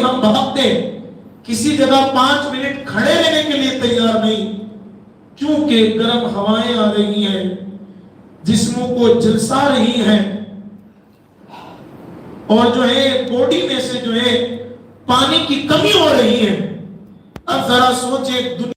ہم بھاگتے، کسی جگہ 5 منٹ کھڑے رہنے کے لیے تیار نہیں، کیونکہ گرم ہوائیں آ رہی ہیں، جسموں کو جلسا رہی ہیں، اور جو ہے باڈی میں سے جو ہے پانی کی کمی ہو رہی ہے۔ اب ذرا سوچے، دنیا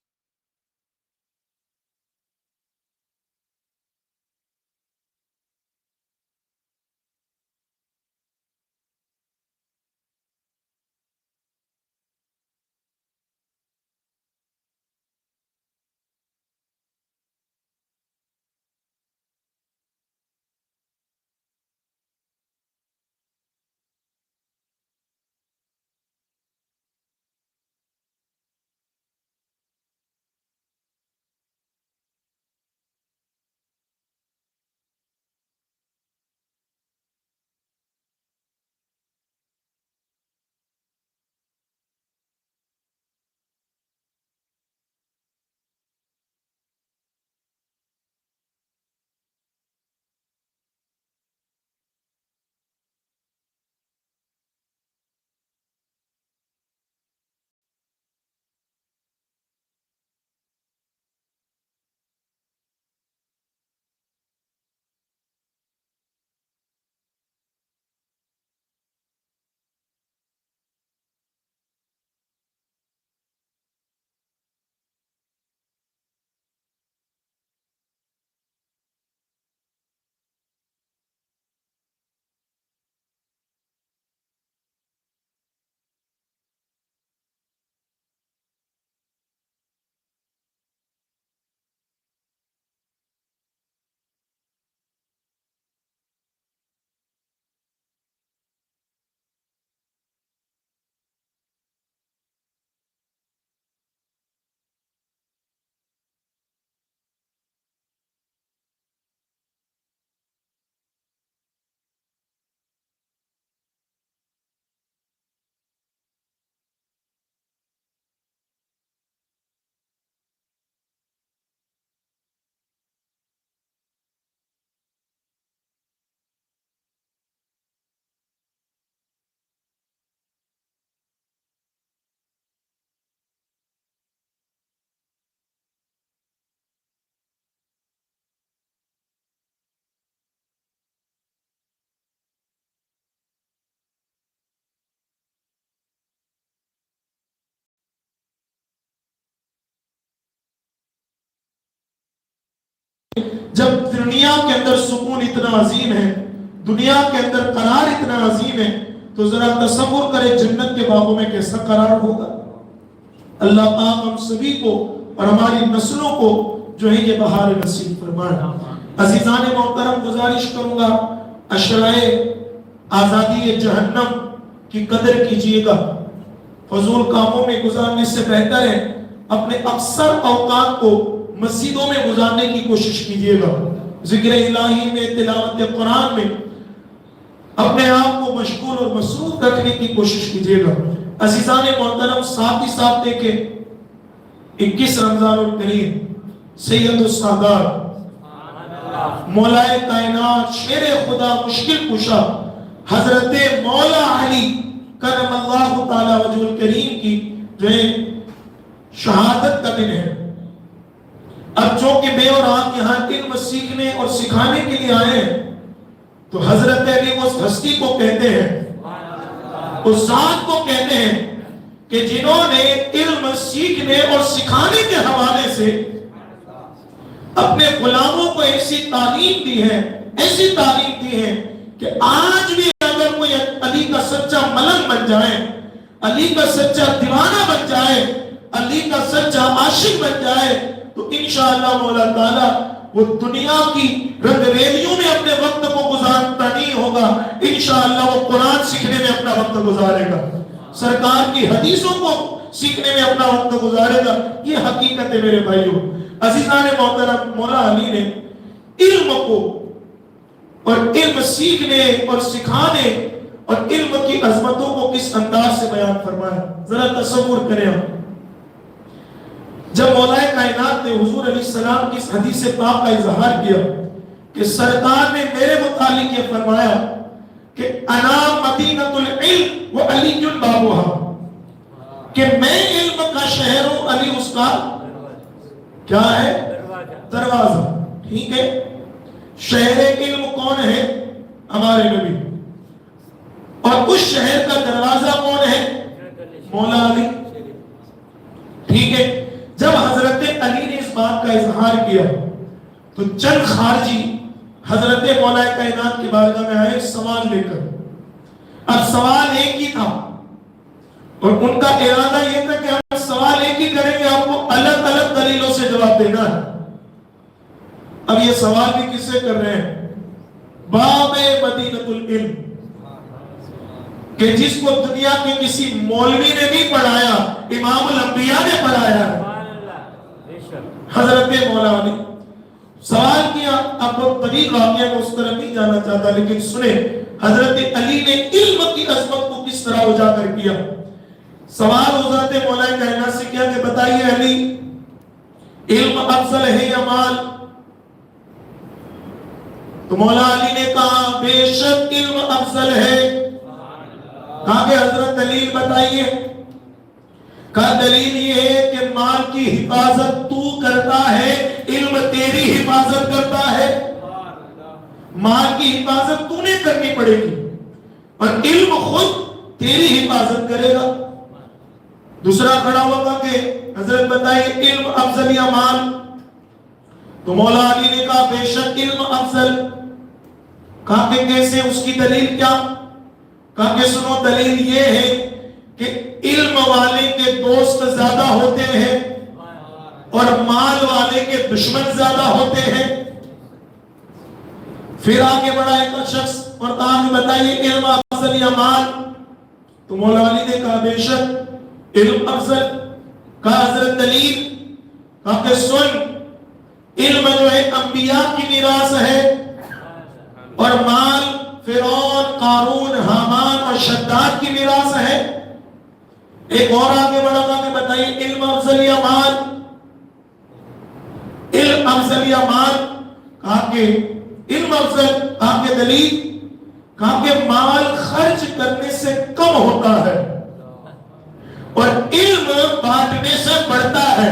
جب دنیا کے اندر سکون اتنا عظیم ہے، دنیا کے اندر قرار اتنا عظیم ہے، تو ذرا تصور کرے جنت کے باغوں میں کیسا قرار ہوگا۔ اللہ پاک ہم سبھی کو اور ہماری نسلوں کو جو ہے یہ بہار نصیب فرمائے۔ عزیزان محترم، گزارش کروں گا اشرائے آزادی جہنم کی قدر کیجئے گا۔ فضول کاموں میں گزارنے سے بہتر ہے اپنے اکثر اوقات کو مسجدوں میں گزارنے کی کوشش کیجئے گا، ذکر الہی میں، تلاوت قرآن میں اپنے آپ کو مشغول اور مصروف رکھنے کی کوشش کیجئے گا۔ عزیزان محترم، ساتھ ہی ساتھ دیکھیں 21 رمضان الکریم سید السادات مولائے کائنات شیر خدا مشکل کشا حضرت مولا علی کرم اللہ تعالی وجہ الکریم کی جو ہے شہادت کا دن ہے۔ اب جو کہ بے اور آپ یہاں علم سیکھنے اور سکھانے کے لیے آئے ہیں، تو حضرت علی اس ہستی کو کہتے ہیں، اس ذات کو کہتے ہیں کہ جنہوں نے علم سیکھنے اور سکھانے کے حوالے سے اپنے غلاموں کو ایسی تعلیم دی ہے، ایسی تعلیم دی ہے کہ آج بھی اگر کوئی علی کا سچا ملنگ بن جائے، علی کا سچا دیوانہ بن جائے، علی کا سچا عاشق بن جائے، تو انشاءاللہ مولا تعالیٰ وہ دنیا کی رنگ ریلیوں میں اپنے وقت کو گزارتا نہیں ہوگا، انشاءاللہ وہ قرآن سیکھنے میں اپنا وقت گزارے گا، سرکار کی حدیثوں کو سیکھنے میں اپنا وقت گزارے گا۔ یہ حقیقت ہے میرے بھائیوں۔ عزیزان محترم، مولا علی نے علم کو اور علم سیکھنے اور سکھانے اور علم کی عظمتوں کو کس انداز سے بیان فرمایا، ذرا تصور کریں آپ۔ جب مولا کائنات نے حضور علیہ السلام کی اس حدیث پاک کا اظہار کیا کہ سرکار نے میرے متعلق یہ فرمایا کہ انا مدینۃ العلم و علی بابوہا، کہ میں علم کا شہر ہوں، علی اس کا کیا ہے؟ دروازہ. ٹھیک ہے، شہر علم کون ہے؟ ہمارے نبی. اور اس شہر کا دروازہ کون ہے؟ مولا علی. ٹھیک ہے، جب حضرت علی نے اس بات کا اظہار کیا تو چند خارجی حضرت مولا کائنات کی بارگاہ میں آئے سوال لے کر. اب سوال ایک ہی تھا اور ان کا ارادہ یہ تھا کہ ہم سوال ایک ہی کریں گے، آپ کو الگ الگ دلیلوں سے جواب دینا ہے. اب یہ سوال بھی کس سے کر رہے ہیں؟ باب مدینۃ العلم، کہ جس کو دنیا کے کسی مولوی نے نہیں پڑھایا، امام الانبیاء نے پڑھایا ہے، حضرت مولا علی. سوال کیا. اب وہ طریق واقعہ میں اس طرح نہیں جانا چاہتا، لیکن سنیں حضرت علی نے علم کی عظمت کو کس طرح اجاگر کیا. سوال حضرت مولا کائنات سے کیا کہ بتائیے علی، علم افضل ہے یا مال؟ تو مولا علی نے کہا بے شک علم افضل ہے. کہا کہ حضرت دلیل بتائیے. کہا دلیل یہ ہے کہ مال کی حفاظت تو کرتا ہے، علم تیری حفاظت کرتا ہے. مال کی حفاظت تو نے کرنی پڑے گی اور علم خود تیری حفاظت کرے گا. دوسرا کھڑا ہوگا کہ حضرت بتائیے علم افضل یا مال؟ تو مولا علی نے کہا بے شک علم افضل. کہا کہ کیسے، اس کی دلیل کیا؟ کہا کہ سنو دلیل یہ ہے کہ علم والے کے دوست زیادہ ہوتے ہیں اور مال والے کے دشمن زیادہ ہوتے ہیں. پھر آگے بڑھا ایک شخص اور کہا کہ بتائیے علم افضل یا مال؟ تو مولا علی نے کہا بے شک علم افضل. کہا حضرت دلیل؟ کہا کہ سن، علم جو ہے انبیاء کی میراث ہے اور مال فرعون، قارون، حامان اور شداد کی میراث ہے. ایک اور آگے بڑھا تھا کہ بتائیے علم افضل یا مال؟ علم افضل یا مال؟ کہا کہ علم افضل. کہا کہ دلیل؟ کہا کہ مال خرچ کرنے سے کم ہوتا ہے اور علم بانٹنے سے بڑھتا ہے.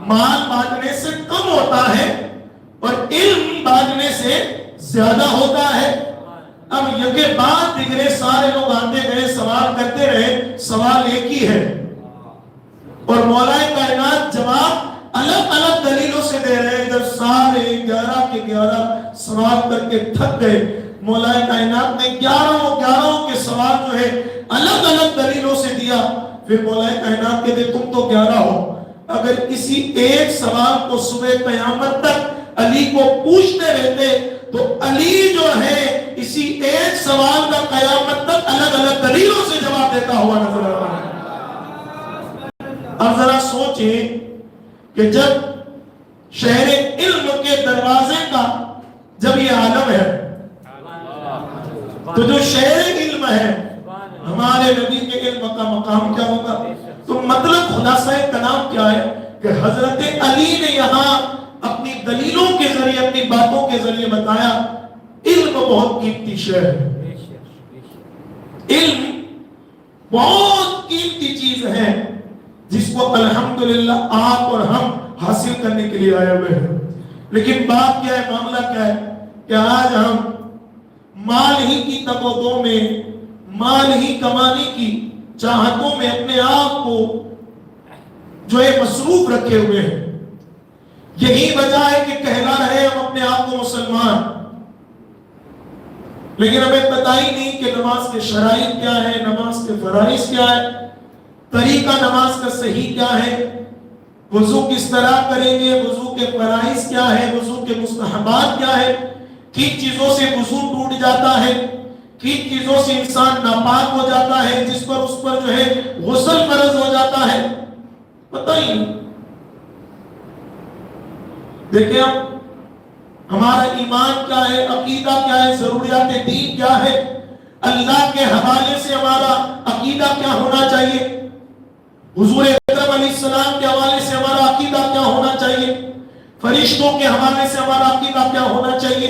مال بانٹنے سے کم ہوتا ہے اور علم بانٹنے سے زیادہ ہوتا ہے. اب یہ بات دیکھنے سارے لوگ آتے گئے، سوال کرتے رہے، سوال ایک ہی ہے اور مولا کائنات جواب الگ الگ دلیلوں سے دے رہے ہیں. جب سارے 11 کے 11 سوال کر کے تھک گئے، مولا کائنات نے 11 کے سوال جو ہے الگ الگ دلیلوں سے دیا. پھر مولا کائنات کہتے تم تو 11 ہو، اگر کسی ایک سوال کو صبح قیامت تک علی کو پوچھتے رہتے تو علی جو ہے اسی ایک سوال کا قیامت تک الگ الگ دلیلوں سے جواب دیتا ہوا نظر آ رہا ہے. اب ذرا سوچیں کہ جب شہر علم کے دروازے کا جب یہ عالم ہے تو جو شہر علم ہے ہمارے نبی کے علم کا مقام کیا ہوگا؟ تو مطلب خلاصہ کلام کیا ہے کہ حضرت علی نے یہاں اپنی دلیلوں کے ذریعے، اپنی باتوں کے ذریعے بتایا علم بہت قیمتی شے ہے. علم بہت قیمتی چیز ہے جس کو الحمدللہ آپ اور ہم حاصل کرنے کے لیے آئے ہوئے ہیں. لیکن بات کیا ہے، معاملہ کیا ہے کہ آج ہم مال ہی کی تقویٰ میں، مال ہی کمانے کی چاہتوں میں اپنے آپ کو جو ہے مصروف رکھے ہوئے ہیں. یہی وجہ ہے کہ کہلا رہے ہم اپنے آپ کو مسلمان، لیکن ہمیں پتہ ہی نہیں کہ نماز کے شرائط کیا ہے، نماز کے فرائض کیا ہے، طریقہ نماز کا صحیح کیا ہے، وضو کس طرح کریں گے، وضو کے فرائض کیا ہے، وضو کے مستحبات کیا ہے، کن چیزوں سے وضو ٹوٹ جاتا ہے، کن چیزوں سے انسان ناپاک ہو جاتا ہے، جس پر اس پر جو ہے غسل فرض ہو جاتا ہے، پتہ ہی نہیں. دیکھیں اب ہمارا ایمان کیا ہے، عقیدہ کیا ہے، ضروریات دین کیا ہے، اللہ کے حوالے سے ہمارا عقیدہ کیا ہونا چاہیے، حضور اکرم علیہ السلام کے حوالے سے ہمارا عقیدہ کیا ہونا چاہیے، فرشتوں کے حوالے سے ہمارا عقیدہ کیا ہونا چاہیے،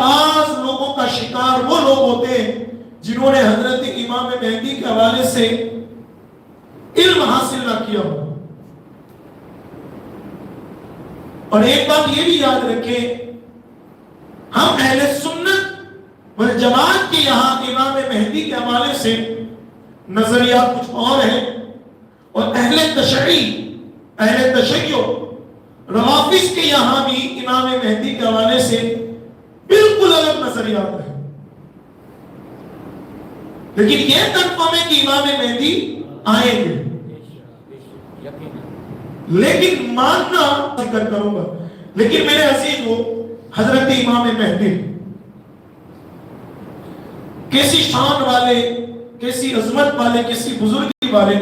باز لوگوں کا شکار وہ لوگ ہوتے ہیں جنہوں نے حضرت امام مہدی کے حوالے سے علم حاصل نہ کیا ہو. اور ایک بات یہ بھی یاد رکھیں، ہم اہل سنت والجماعت کے یہاں امام مہدی کے حوالے سے نظریات کچھ اور ہیں، اور اہل تشیع روافض کے یہاں بھی امام مہدی کے حوالے سے بالکل الگ نظریات ہیں. لیکن یہ کنفرم ہے کہ امام مہدی آئیں گے، لیکن ماننا ذکر کروں گا. لیکن میرے عزیز وہ حضرت امام مہدی کیسی شان والے، کیسی عظمت والے، کیسی بزرگی والے.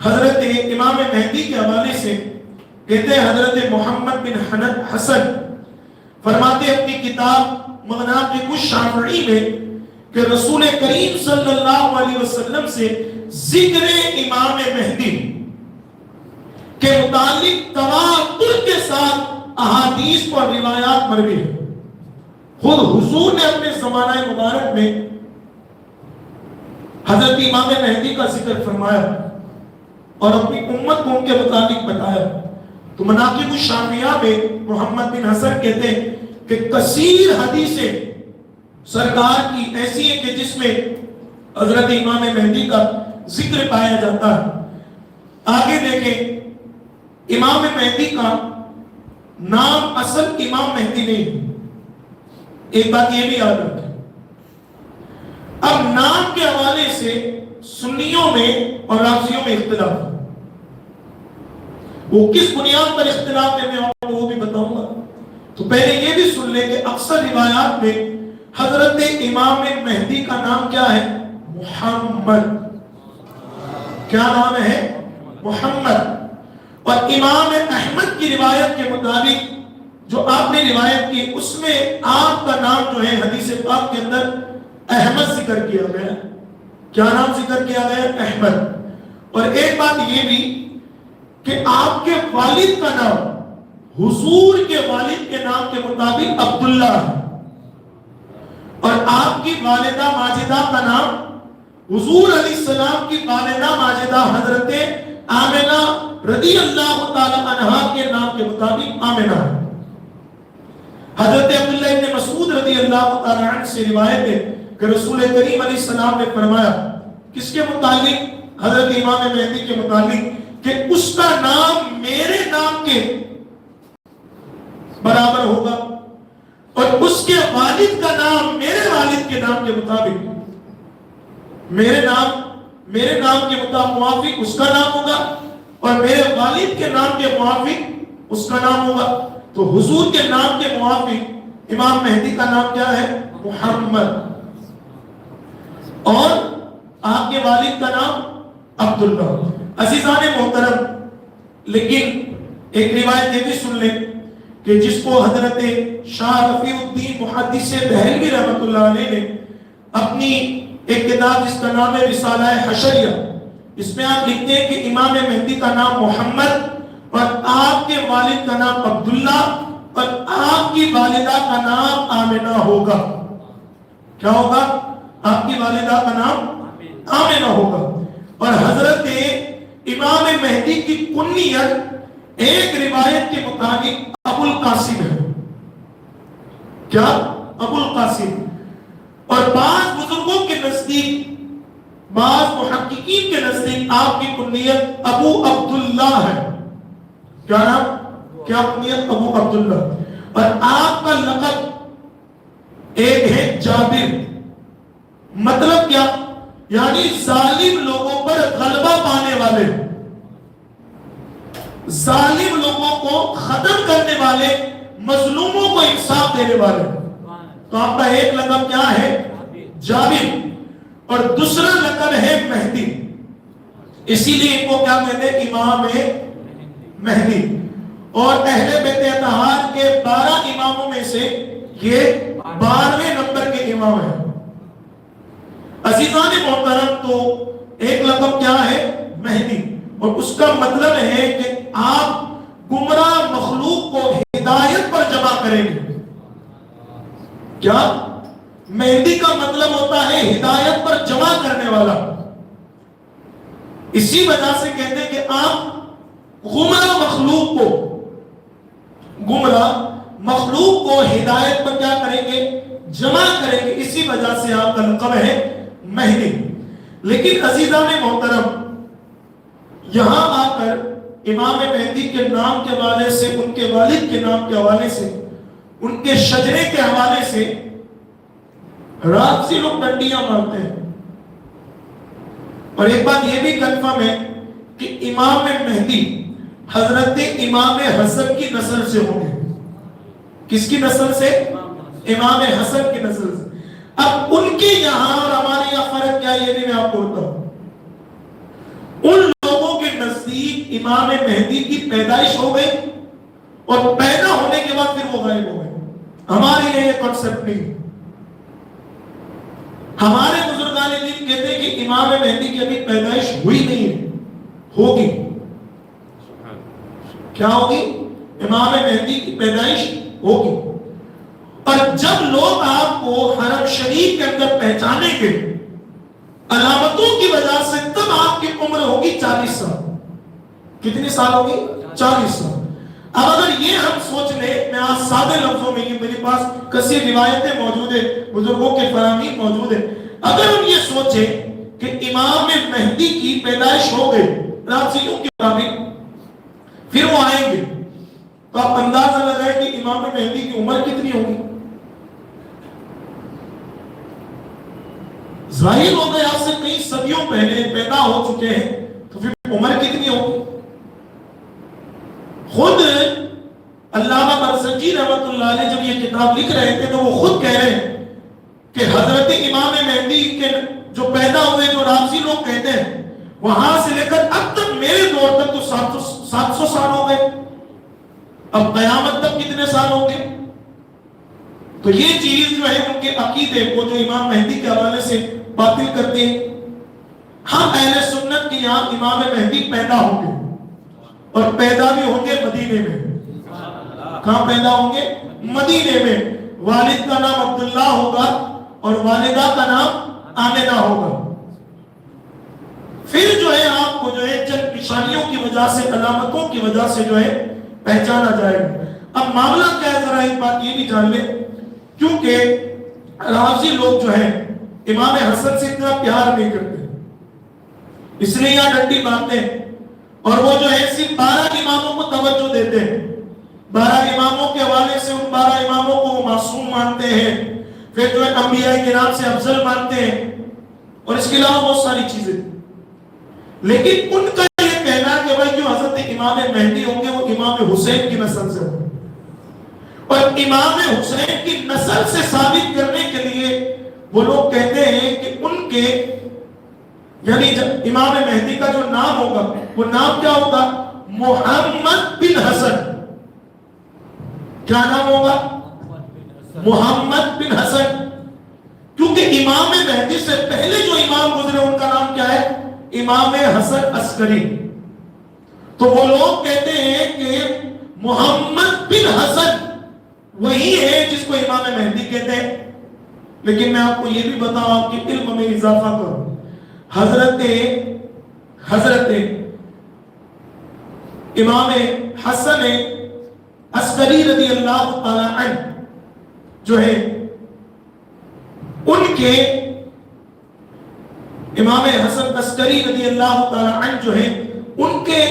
حضرت امام مہدی کے حوالے سے کہتے ہیں حضرت محمد بن حسن فرماتے اپنی کتاب مغناطق الشافعی میں کہ رسول کریم صلی اللہ علیہ وسلم سے ذکر امام مہدی کے متعلق تواتر کے ساتھ احادیث اور روایات مروی ہے. خود حضور نے اپنے زمانہ مبارک میں حضرت امام مہدی کا ذکر فرمایا اور اپنی امت کو ان کے متعلق بتایا. تو مناقب الشافعیہ میں محمد بن حسن کہتے ہیں کہ کثیر حدیثیں سرکار کی ایسی ہیں کہ جس میں حضرت امام مہدی کا ذکر پایا جاتا ہے. آگے دیکھیں، امام مہدی کا نام اصل امام مہدی نہیں. ایک بات یہ بھی یاد رکھیں، اب نام کے حوالے سے سنیوں میں اور رافضیوں میں اختلاف ہے. وہ کس بنیاد پر اختلاف ہے میں آپ کو وہ بھی بتاؤں گا. تو پہلے یہ بھی سن لیں کہ اکثر روایات میں حضرت امام مہدی کا نام کیا ہے؟ محمد. کیا نام ہے؟ محمد. اور امام احمد کی روایت کے مطابق جو آپ نے روایت کی اس میں آپ کا نام جو ہے حدیث پاک کے اندر احمد ذکر کیا گیا. کیا نام ذکر کیا گیا؟ احمد. اور ایک بات یہ بھی کہ آپ کے والد کا نام حضور کے والد کے نام کے مطابق عبداللہ ہے، اور آپ کی والدہ ماجدہ کا نام حضور علیہ السلام کی والدہ ماجدہ حضرت آمنہ رضی اللہ تعالی عنہا کے نام کے مطابق آمنہ ہے. حضرت عبداللہ ابن مسعود رضی اللہ تعالی عنہ سے روایت ہے کہ رسول کریم علیہ السلام نے فرمایا کس کے متعلق؟ حضرت امام مہدی کے متعلق کہ اس کا نام میرے نام کے برابر ہوگا، اور اس کے والد کا نام میرے والد کے نام کے مطابق، میرے نام کے مطابق موافق اس کا نام ہوگا، اور میرے والد کے نام کے موافق اس کا نام ہوگا. تو حضور کے نام کے موافق امام مہدی کا نام کیا ہے؟ محمد. اور آپ کے والد کا نام عبداللہ. عزیزان محترم، لیکن ایک روایت یہ بھی سن لیں کہ جس کو حضرت شاہ رفیع الدین محدث دہلوی رحمۃ اللہ علیہ نے اپنی ایک کتاب جس کا نام ہے رسالہ حشریہ، اس میں آپ لکھتے ہیں کہ امام مہدی کا نام محمد اور آپ کے والد کا نام عبداللہ اور آپ کی والدہ کا نام آمنہ ہوگا. کیا ہوگا؟ آپ کی والدہ کا نام آمنہ ہوگا. اور حضرت امام مہدی کی کنیت ایک روایت کے مطابق ابو القاسم ہے. کیا؟ ابو القاسم. اور بعض بزرگوں کے نزدیک، بعض محققین کے نزدیک آپ کی کنیت ابو عبداللہ ہے. کیا نام؟ کیا کنیت؟ ابو عبداللہ. اور آپ کا لقب ایک ہے جابر. مطلب کیا؟ یعنی ظالم لوگوں پر غلبہ پانے والے، ظالم لوگوں کو ختم کرنے والے، مظلوموں کو انصاف دینے والے. تو آپ کا ایک لقب کیا ہے؟ جابر. اور دوسرا لقب ہے مہدی. اسی لیے ان کو کیا کہتے ہیں؟ امام مہدی. اور اہل بیت اطہار کے 12 اماموں میں سے یہ 12ویں نمبر کے امام ہیں. عزیزان محترم، تو ایک لقب کیا ہے؟ مہدی. اور اس کا مطلب ہے کہ آپ گمراہ مخلوق کو ہدایت پر جمع کریں گے. کیا؟ مہدی کا مطلب ہوتا ہے ہدایت پر جمع کرنے والا. اسی وجہ سے کہتے ہیں کہ آپ گمراہ مخلوق کو ہدایت پر کیا کریں گے؟ جمع کریں گے. اسی وجہ سے آپ کا لقب ہے مہدی. لیکن عزیزان محترم، یہاں آ کر امام مہدی کے نام کے حوالے سے، ان کے والد کے نام کے حوالے سے، ان کے شجرے کے حوالے سے رات سے لوگ ڈنڈیاں مارتے ہیں. اور ایک بات یہ بھی کنفرم ہے کہ امام مہدی حضرت امام حسن کی نسل سے ہوں گے. کس کی نسل سے؟ امام حسن کی نسل سے. اب ان کے یہاں اور ہمارے یہاں فرق کیا ہے یہ بھی میں آپ کو بتاؤں. ان لوگوں کے نزدیک امام مہدی کی پیدائش ہو گئی اور پیدا ہونے کے بعد پھر وہ غائب ہو گئے. ہمارے لیے یہ کانسیپٹ نہیں. ہمارے بزرگان دین کہتے ہیں کہ امام مہدی کی ابھی پیدائش ہوئی نہیں ہے، ہوگی. کیا ہوگی؟ امام مہدی کی پیدائش ہوگی. اور جب لوگ آپ کو حرم شریف کے اندر پہچانیں گے علامتوں کی وجہ سے، تب آپ کی عمر ہوگی 40 سال. کتنی سال ہوگی؟ 40 سال. اب اگر یہ ہم سوچ لیں، میں آج سادے لفظوں میں، یہ میرے پاس کثیر روایتیں موجود ہیں، بزرگوں کے فرامین موجود ہیں، اگر ہم یہ سوچیں کہ امام مہدی کی پیدائش ہو گئی رافضیوں کے مطابق، پھر وہ آئیں گے، تو آپ اندازہ لگائیں کہ امام مہدی کی عمر کتنی ہوگی. ظاہر ہو گیا آپ سے کئی صدیوں پہلے پیدا ہو چکے ہیں، تو پھر عمر کتنی ہوگی. خود علامہ برزنجی رحمت اللہ علیہ جب یہ کتاب لکھ رہے تھے تو وہ خود کہہ رہے ہیں کہ حضرت امام مہدی کے جو پیدا ہوئے، جو رافضی لوگ کہتے ہیں، وہاں سے لے کر اب تک میرے دور تک تو 700 سال ہو گئے. اب قیامت تک کتنے سال ہوں گے؟ تو یہ چیز جو ہے ان کے عقیدے کو جو امام مہدی کے حوالے سے باطل کرتے ہیں. ہم اہل سنت کے یہاں امام مہدی پیدا ہوں گے، اور پیدا بھی ہوں گے مدینے میں. کہاں پیدا ہوں گے؟ مدینے میں. والد کا نام عبداللہ ہوگا اور والدہ کا نام آمنہ ہوگا. پھر جو ہے آپ کو جو ہے چند نشانیوں کی وجہ سے، علامتوں کی وجہ سے جو ہے پہچانا جائے گا. اب معاملہ کیا ہے، ذرا ایک بات یہ بھی جان لیں، کیونکہ رافضی لوگ جو ہیں امام حسن سے اتنا پیار نہیں کرتے، اس لیے یہاں ڈنڈی مارتے ہیں. اور وہ جو ہے صرف 12 اماموں کو توجہ دیتے ہیں. 12 اماموں کے حوالے سے ان 12 اماموں کو وہ معصوم مانتے ہیں. پھر جو ہے انبیاء کرام سے افضل مانتے ہیں، اور اس کے علاوہ بہت ساری چیزیں. لیکن ان کا یہ کہنا کہ بھائی جو حضرت امام مہدی ہوں گے وہ امام حسین کی نسل سے ہوں گے. اور امام حسین کی نسل سے ثابت کرنے کے لیے وہ لوگ کہتے ہیں کہ ان کے یعنی امام مہدی کا جو نام ہوگا وہ نام کیا ہوگا؟ محمد بن حسن. کیا نام ہوگا؟ محمد بن حسن. کیونکہ امام مہدی سے پہلے جو امام گزرے ان کا نام کیا ہے؟ امام حسن عسکری. تو وہ لوگ کہتے ہیں کہ محمد بن حسن وہی ہے جس کو امام مہدی کہتے ہیں. لیکن میں آپ کو یہ بھی بتاؤں، آپ کے علم میں اضافہ کروں، حضرت امام حسن عسکری رضی اللہ تعالی عنہ جو ہے، ان کے امام حسن عسکری رضی اللہ تعالی عنہ جو ہے، ان کے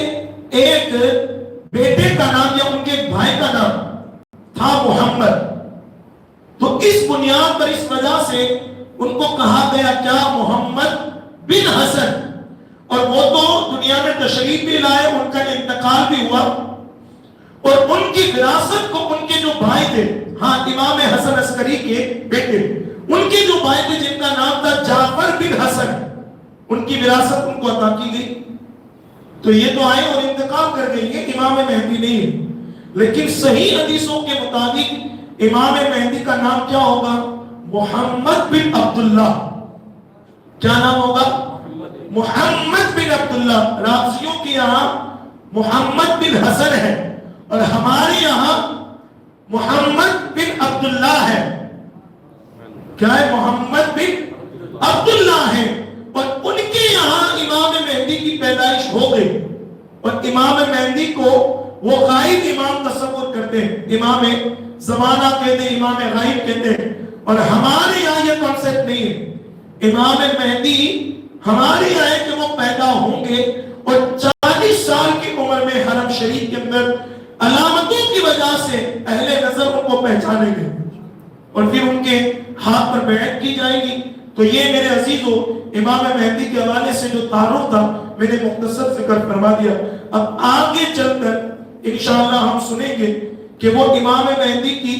ایک بیٹے کا نام یا ان کے ایک بھائی کا نام تھا محمد. تو اس بنیاد پر، اس وجہ سے ان کو کہا گیا کیا؟ محمد بن حسن. اور وہ تو دنیا میں تشریف بھی لائے، ان کا انتقال بھی ہوا، اور ان کی وراثت کو ان کے جو بھائی تھے، ہاں امام حسن عسکری کے بیٹے، ان کے جو بھائی تھے جن کا نام تھا جعفر بن حسن، ان کی وراثت ان کو عطا کی گئی. تو یہ تو آئے اور انتقال کر گئی، یہ امام مہدی نہیں ہے. لیکن صحیح حدیثوں کے مطابق امام مہدی کا نام کیا ہوگا؟ محمد بن عبداللہ. کیا نام ہوگا؟ محمد بن عبداللہ. رافضیوں کے یہاں محمد بن حسن ہے اور ہمارے یہاں محمد بن عبداللہ ہے. کیا ہے؟ محمد بن عبداللہ ہے، اور ان کے یہاں امام مہدی کی پیدائش ہو گئی، اور امام مہدی کو وہ غائب امام تصور کرتے ہیں، امام زمانہ کہتے ہیں، امام غائب کہتے ہیں، اور ہمارے یہاں یہ کنسپٹ نہیں ہے۔ امام مہدی ہمارے یہاں ہے کہ وہ پیدا ہوں گے اور 40 سال کی عمر میں حرم شریف کے اندر علامتوں کی وجہ سے اہل نظر ان کو پہچانیں گے، اور پھر ان کے ہاتھ پر بیعت کی جائے گی۔ تو یہ میرے عزیزو امام مہدی کے حوالے سے جو تعارف تھا میں نے مختصر ذکر فرما دیا۔ اب آگے چل کر انشاءاللہ ہم سنیں گے کہ وہ امام مہدی کی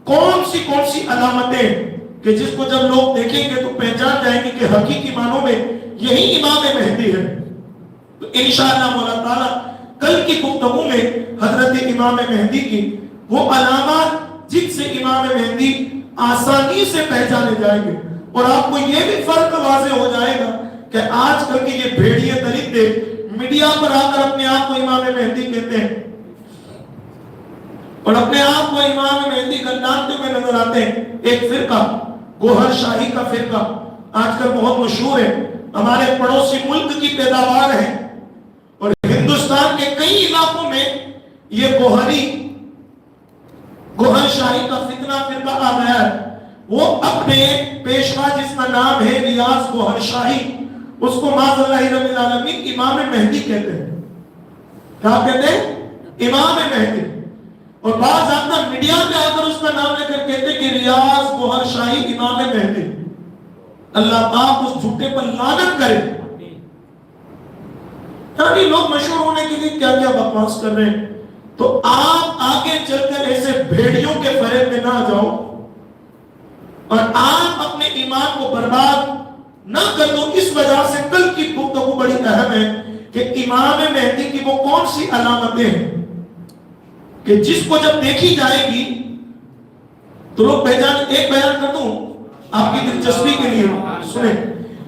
کون سی علامتیں کہ جس کو جب لوگ دیکھیں گے تو پہچان جائیں گے کہ حقیقی معنوں میں یہی امام مہدی ہے۔ تو انشاءاللہ مولا تعالیٰ کل کی گفتگو میں حضرت امام مہدی کی وہ علامات جن سے امام مہدی آسانی سے پہچانے جائیں گے، اور آپ کو یہ بھی فرق واضح ہو جائے گا کہ آج کل کے یہ بھیڑیے درندے میڈیا پر آ کر اپنے آپ کو امام مہدی کہتے ہیں اور اپنے آپ کو امام مہدی گردانتے ہوئے نظر آتے ہیں۔ ایک فرقہ گوہر شاہی کا فرقہ آج کل بہت مشہور ہے، ہمارے پڑوسی ملک کی پیداوار ہے، اور ہندوستان کے کئی علاقوں میں یہ گوہر شاہی کا فتنہ فرقہ آ گیا ہے۔ وہ اپنے پیشوا جس کا نام ہے ریاض گوہر شاہی، اس کو معاذ اللہ رب العالمین امام مہدی کہتے ہیں۔ کیا کہتے ہیں؟ امام مہدی۔ اور بعض آتا میڈیا پہ آ کر اس کا نام لے کر کہتے ہیں کہ ریاض گوہر شاہی امام مہدی۔ اللہ پاک اس جھوٹے پر لعنت کرے۔ یعنی لوگ مشہور ہونے کے لیے کیا کیا بکواس کر رہے ہیں۔ تو آپ آگے چل کر ایسے بھیڑیوں کے فریب میں نہ جاؤ، اور آپ اپنے ایمان کو برباد نہ کر دو۔ اس وجہ سے کل کی گفتگو بڑی اہم ہے کہ امام مہدی کی وہ کون سی علامتیں ہیں کہ جس کو جب دیکھی جائے گی تو لوگ پہچان۔ ایک بیان کر دوں آپ کی دلچسپی کے لیے، سنیں۔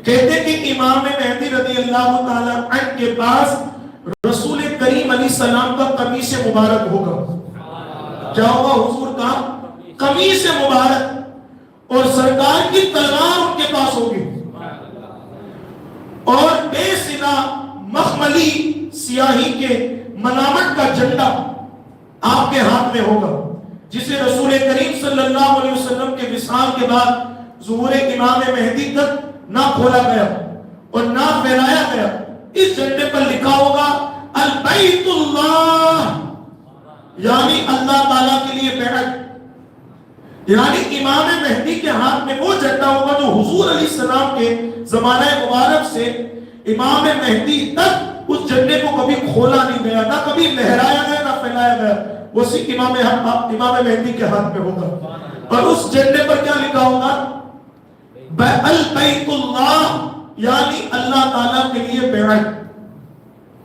کہتے کہ امام مہدی رضی اللہ تعالیٰ عنہ کے پاس رسول کریم علیہ السلام کا قمیص مبارک ہوگا۔ کیا ہوگا؟ حضور کا قمیص مبارک، اور سرکار کی تلوار ان کے پاس ہوگی، اور بے سلا مخملی سیاہی کے منامت کا جھنڈا آپ کے ہاتھ میں ہوگا، جسے رسول کریم صلی اللہ علیہ وسلم کے وصال کے بعد ظہور امام مہدی تک نہ کھولا گیا اور نہ پھیلایا گیا۔ اس جھنڈے پر لکھا ہوگا البیت اللہ، یعنی اللہ تعالیٰ کے لیے بیعت۔ یعنی امام مہدی کے ہاتھ میں وہ جھنڈا ہوگا جو حضور علیہ السلام کے زمانہ مبارک سے امام مہدی تک اس جھنڈے کو کبھی کھولا نہیں گیا، نہ کبھی لہرایا گیا، نہ پھیلایا گیا۔ وہ صرف امام مہدی کے ہاتھ میں ہوگا، اور اس جھنڈے پر کیا لکھا ہوگا؟ البیت اللہ، یعنی اللہ تعالیٰ کے لیے بیعت۔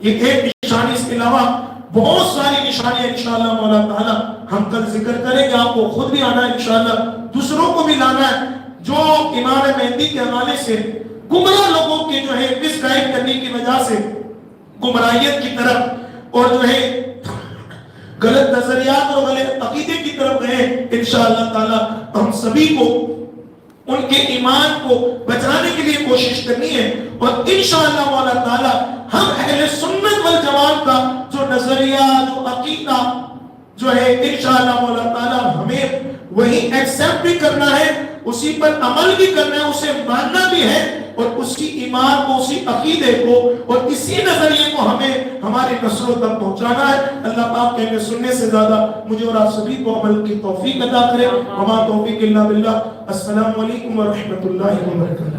یہ ایک نشانی، اس کے علاوہ بہت ساری نشانیاں انشاءاللہ مولا تعالیٰ ہم کل ذکر کریں گے۔ آپ کو خود بھی آنا ہے انشاءاللہ، دوسروں کو بھی لانا ہے جو امام مہدی کے حوالے سے گمراہ لوگوں کے جو ہے مس گائیڈ کرنے کی وجہ سے گمراہیت کی طرف اور جو ہے غلط نظریات اور غلط عقیدے کی طرف گئے۔ انشاءاللہ تعالیٰ ہم سبھی کو ان کے ایمان کو بچانے کے لیے کوشش کرنی ہے، اور انشاءاللہ مولا تعالیٰ ہم اہل سنت والجماعت کا جو نظریہ، جو عقیدہ جو ہے انشاءاللہ مولا تعالیٰ ہمیں وہی ایکسپٹ بھی کرنا ہے، اسی پر عمل بھی کرنا ہے، اسے ماننا بھی ہے، اور اسی ایمان کو، اسی عقیدے کو اور اسی نظریے کو ہمیں ہماری نسلوں تک پہنچانا ہے۔ اللہ پاک کہنے سننے سے زیادہ مجھے اور آپ سبھی کو عمل کی توفیق عطا کرے۔ وما توفیق الا باللہ۔ السلام علیکم ورحمۃ اللہ وبرکاتہ۔